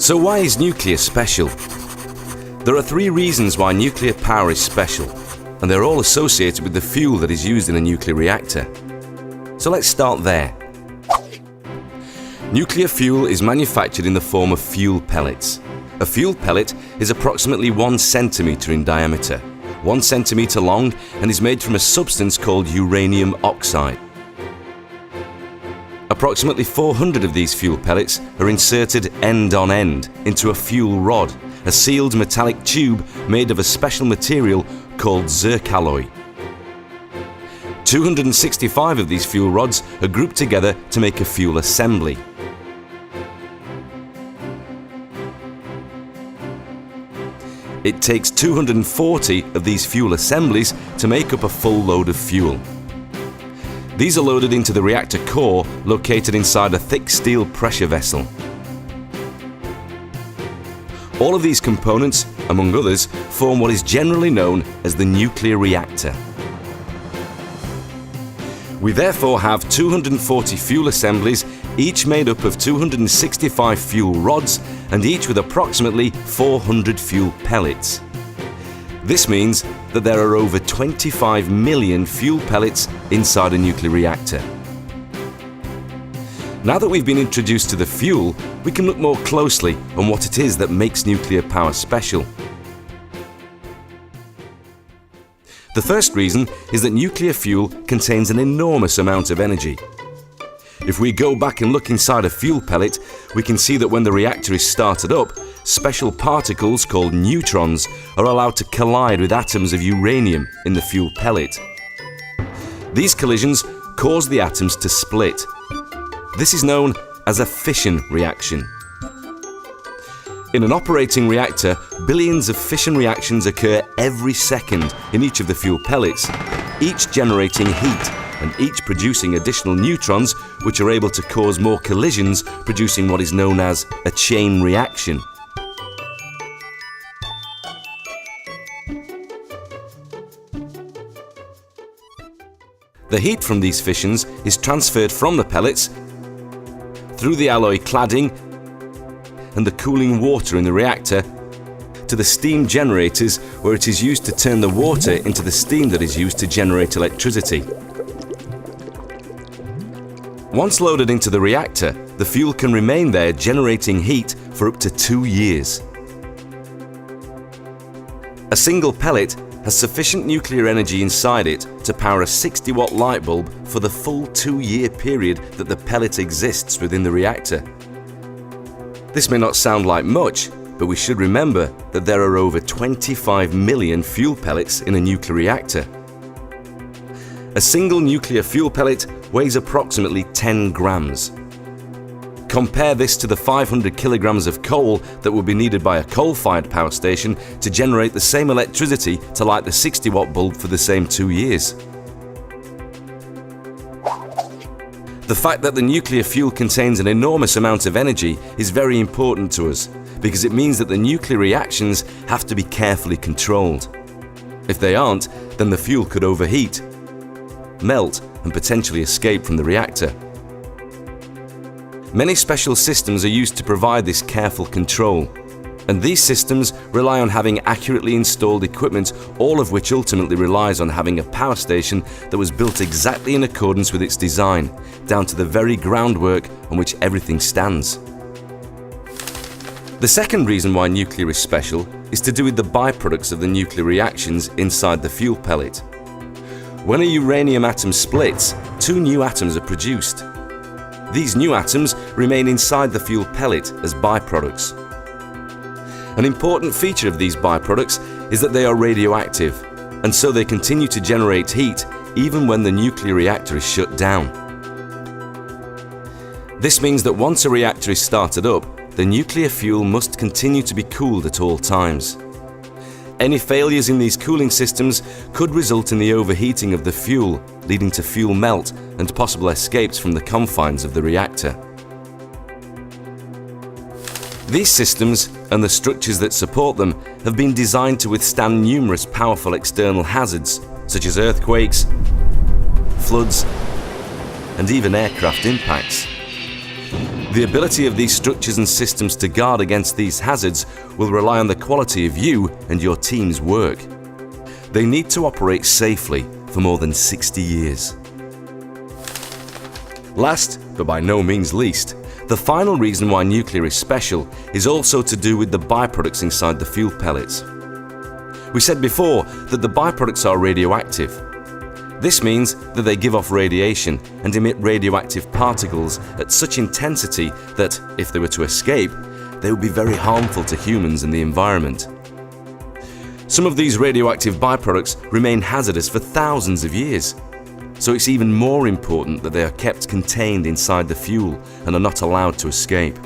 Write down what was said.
So why is nuclear special? There are three reasons why nuclear power is special, and they're all associated with the fuel that is used in a nuclear reactor. So let's start there. Nuclear fuel is manufactured in the form of fuel pellets. A fuel pellet is approximately 1 centimeter in diameter, 1 centimeter long, and is made from a substance called uranium oxide. Approximately 400 of these fuel pellets are inserted end on end into a fuel rod, a sealed metallic tube made of a special material called zircaloy. 265 of these fuel rods are grouped together to make a fuel assembly. It takes 240 of these fuel assemblies to make up a full load of fuel. These are loaded into the reactor core located inside a thick steel pressure vessel. All of these components, among others, form what is generally known as the nuclear reactor. We therefore have 240 fuel assemblies, each made up of 265 fuel rods and each with approximately 400 fuel pellets. This means that there are over 25 million fuel pellets inside a nuclear reactor. Now that we've been introduced to the fuel, we can look more closely on what it is that makes nuclear power special. The first reason is that nuclear fuel contains an enormous amount of energy. If we go back and look inside a fuel pellet, we can see that when the reactor is started up, special particles called neutrons are allowed to collide with atoms of uranium in the fuel pellet. These collisions cause the atoms to split. This is known as a fission reaction. In an operating reactor, billions of fission reactions occur every second in each of the fuel pellets, each generating heat and each producing additional neutrons which are able to cause more collisions, producing what is known as a chain reaction. The heat from these fissions is transferred from the pellets through the alloy cladding and the cooling water in the reactor to the steam generators, where it is used to turn the water into the steam that is used to generate electricity. Once loaded into the reactor, the fuel can remain there generating heat for up to 2 years. A single pellet has sufficient nuclear energy inside it to power a 60-watt light bulb for the full 2-year period that the pellet exists within the reactor. This may not sound like much, but we should remember that there are over 25 million fuel pellets in a nuclear reactor. A single nuclear fuel pellet weighs approximately 10 grams. Compare this to the 500 kilograms of coal that would be needed by a coal-fired power station to generate the same electricity to light the 60-watt bulb for the same 2 years. The fact that the nuclear fuel contains an enormous amount of energy is very important to us, because it means that the nuclear reactions have to be carefully controlled. If they aren't, then the fuel could overheat, melt, and potentially escape from the reactor. Many special systems are used to provide this careful control, and these systems rely on having accurately installed equipment, all of which ultimately relies on having a power station that was built exactly in accordance with its design, down to the very groundwork on which everything stands. The second reason why nuclear is special is to do with the byproducts of the nuclear reactions inside the fuel pellet. When a uranium atom splits, 2 new atoms are produced. These new atoms remain inside the fuel pellet as byproducts. An important feature of these byproducts is that they are radioactive, and so they continue to generate heat even when the nuclear reactor is shut down. This means that once a reactor is started up, the nuclear fuel must continue to be cooled at all times. Any failures in these cooling systems could result in the overheating of the fuel, leading to fuel melt and possible escapes from the confines of the reactor. These systems and the structures that support them have been designed to withstand numerous powerful external hazards, such as earthquakes, floods, and even aircraft impacts. The ability of these structures and systems to guard against these hazards will rely on the quality of you and your team's work. They need to operate safely for more than 60 years. Last, but by no means least, the final reason why nuclear is special is also to do with the byproducts inside the fuel pellets. We said before that the byproducts are radioactive. This means that they give off radiation and emit radioactive particles at such intensity that, if they were to escape, they would be very harmful to humans and the environment. Some of these radioactive byproducts remain hazardous for thousands of years, so it's even more important that they are kept contained inside the fuel and are not allowed to escape.